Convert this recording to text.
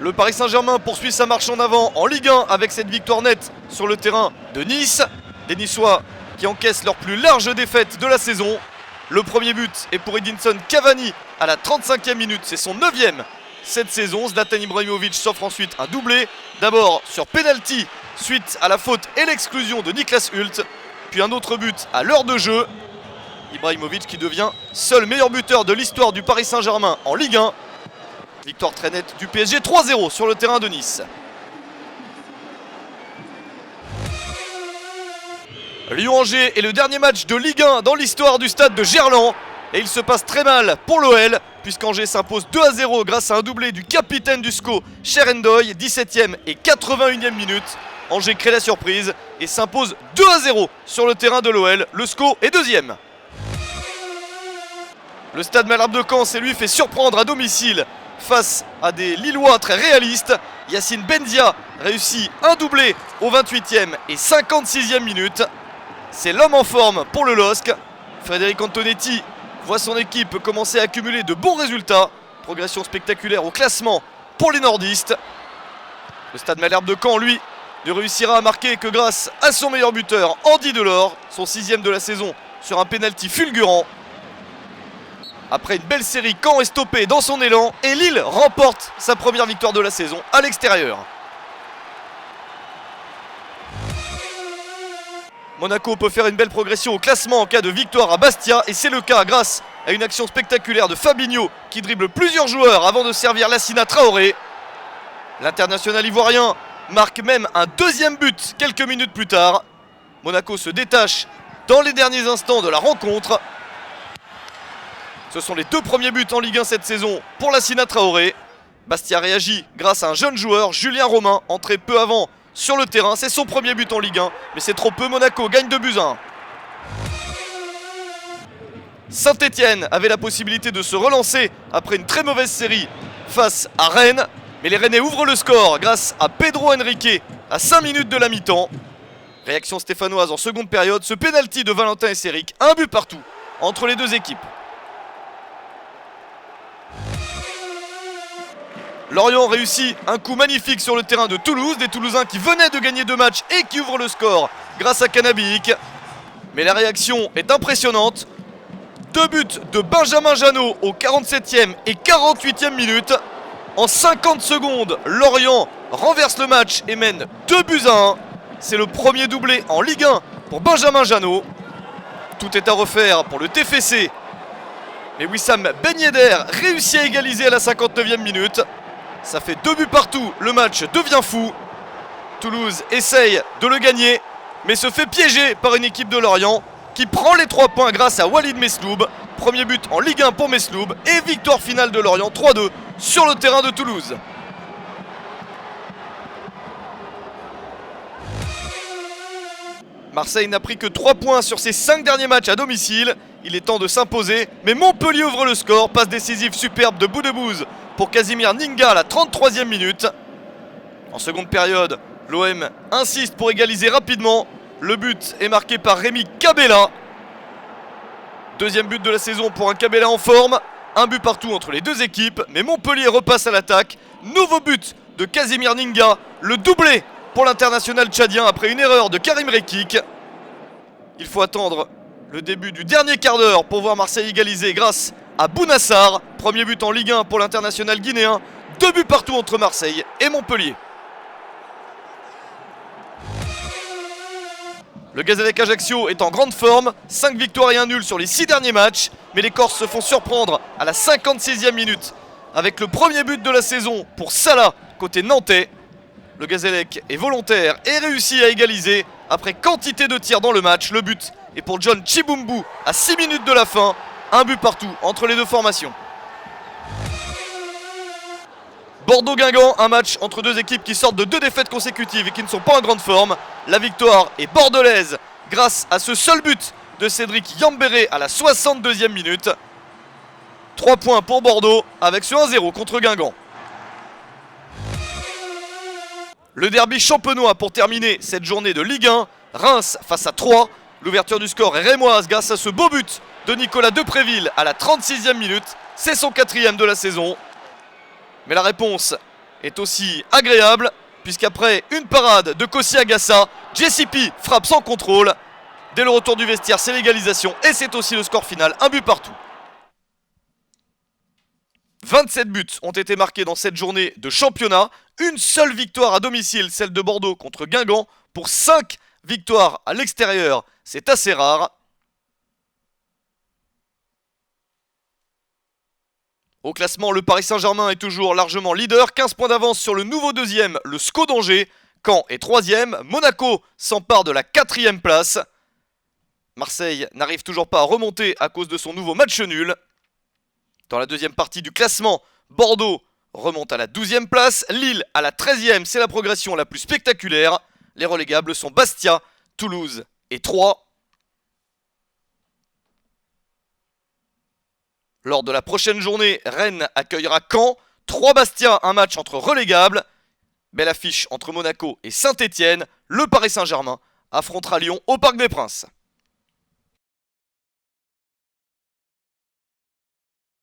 Le Paris Saint-Germain poursuit sa marche en avant en Ligue 1 avec cette victoire nette sur le terrain de Nice. Les Niçois qui encaissent leur plus large défaite de la saison. Le premier but est pour Edinson Cavani à la 35e minute, c'est son 9e cette saison. Zlatan Ibrahimovic s'offre ensuite un doublé, d'abord sur penalty suite à la faute et l'exclusion de Niklas Hult, puis un autre but à l'heure de jeu. Ibrahimovic qui devient seul meilleur buteur de l'histoire du Paris Saint-Germain en Ligue 1. Victoire très nette du PSG 3-0 sur le terrain de Nice. Lyon-Angers est le dernier match de Ligue 1 dans l'histoire du stade de Gerland. Et il se passe très mal pour l'OL, puisqu'Angers s'impose 2-0 grâce à un doublé du capitaine du SCO, Cherendoy, 17e et 81e minute. Angers crée la surprise et s'impose 2-0 sur le terrain de l'OL. Le SCO est deuxième. Le Stade Malherbe de Caen s'est lui fait surprendre à domicile face à des Lillois très réalistes. Yacine Benzia réussit un doublé au 28e et 56e minute. C'est l'homme en forme pour le LOSC. Frédéric Antonetti voit son équipe commencer à accumuler de bons résultats. Progression spectaculaire au classement pour les nordistes. Le Stade Malherbe de Caen, lui, ne réussira à marquer que grâce à son meilleur buteur, Andy Delors, son 6e de la saison sur un pénalty fulgurant. Après une belle série, Caen est stoppé dans son élan et Lille remporte sa première victoire de la saison à l'extérieur. Monaco peut faire une belle progression au classement en cas de victoire à Bastia et c'est le cas grâce à une action spectaculaire de Fabinho qui dribble plusieurs joueurs avant de servir Lassina Traoré. L'international ivoirien marque même un deuxième but quelques minutes plus tard. Monaco se détache dans les derniers instants de la rencontre. Ce sont les deux premiers buts en Ligue 1 cette saison pour Lassina Traoré. Bastia réagit grâce à un jeune joueur, Julien Romain, entré peu avant sur le terrain. C'est son premier but en Ligue 1, mais c'est trop peu. Monaco gagne 2-1. Saint-Etienne avait la possibilité de se relancer après une très mauvaise série face à Rennes. Mais les Rennais ouvrent le score grâce à Pedro Henrique à 5 minutes de la mi-temps. Réaction stéphanoise en seconde période. Ce pénalty de Valentin Esseric, un but partout entre les deux équipes. Lorient réussit un coup magnifique sur le terrain de Toulouse. Des Toulousains qui venaient de gagner 2 matchs et qui ouvrent le score grâce à Canabic. Mais la réaction est impressionnante. 2 buts de Benjamin Janot au 47e et 48e minute. En 50 secondes, Lorient renverse le match et mène 2-1. C'est le premier doublé en Ligue 1 pour Benjamin Janot. Tout est à refaire pour le TFC. Mais Wissam Ben Yedder réussit à égaliser à la 59e minute. Ça fait 2 buts partout, le match devient fou. Toulouse essaye de le gagner, mais se fait piéger par une équipe de Lorient qui prend les 3 points grâce à Walid Mesloub. Premier but en Ligue 1 pour Mesloub et victoire finale de Lorient 3-2 sur le terrain de Toulouse. Marseille n'a pris que 3 points sur ses 5 derniers matchs à domicile. Il est temps de s'imposer, mais Montpellier ouvre le score. Passe décisive superbe de Boudebouz pour Casimir Ninga à la 33e minute. En seconde période, l'OM insiste pour égaliser rapidement. Le but est marqué par Rémi Cabella. Deuxième but de la saison pour un Cabella en forme. Un but partout entre les deux équipes, mais Montpellier repasse à l'attaque. Nouveau but de Casimir Ninga, le doublé pour l'international tchadien après une erreur de Karim Rekik. Il faut attendre le début du dernier quart d'heure pour voir Marseille égaliser grâce à Bounassar. Premier but en Ligue 1 pour l'international guinéen. 2 buts partout entre Marseille et Montpellier. Le Gazélec Ajaccio est en grande forme. 5 victoires et 1 nul sur les 6 derniers matchs. Mais les Corses se font surprendre à la 56e minute avec le premier but de la saison pour Salah côté nantais. Le Gazélec est volontaire et réussit à égaliser après quantité de tirs dans le match. Le but est pour John Chibumbu à 6 minutes de la fin. Un but partout entre les deux formations. Bordeaux-Guingamp, un match entre deux équipes qui sortent de 2 défaites consécutives et qui ne sont pas en grande forme. La victoire est bordelaise grâce à ce seul but de Cédric Yambéré à la 62e minute. 3 points pour Bordeaux avec ce 1-0 contre Guingamp. Le derby champenois pour terminer cette journée de Ligue 1. Reims face à Troyes. L'ouverture du score est rémoise grâce à ce beau but de Nicolas Depréville à la 36e minute. C'est son 4e de la saison. Mais la réponse est aussi agréable, puisqu'après une parade de Kossi Agassa, JCP frappe sans contrôle. Dès le retour du vestiaire, c'est l'égalisation et c'est aussi le score final, un but partout. 27 buts ont été marqués dans cette journée de championnat. Une seule victoire à domicile, celle de Bordeaux contre Guingamp, pour 5 victoires à l'extérieur. C'est assez rare. Au classement, le Paris Saint-Germain est toujours largement leader. 15 points d'avance sur le nouveau deuxième, le SCO d'Angers. Caen est 3e. Monaco s'empare de la 4e place. Marseille n'arrive toujours pas à remonter à cause de son nouveau match nul. Dans la deuxième partie du classement, Bordeaux remonte à la 12e place. Lille à la 13e, c'est la progression la plus spectaculaire. Les relégables sont Bastia, Toulouse et Troyes. Lors de la prochaine journée, Rennes accueillera Caen. 3 Bastia, un match entre relégables. Belle affiche entre Monaco et Saint-Etienne. Le Paris Saint-Germain affrontera Lyon au Parc des Princes.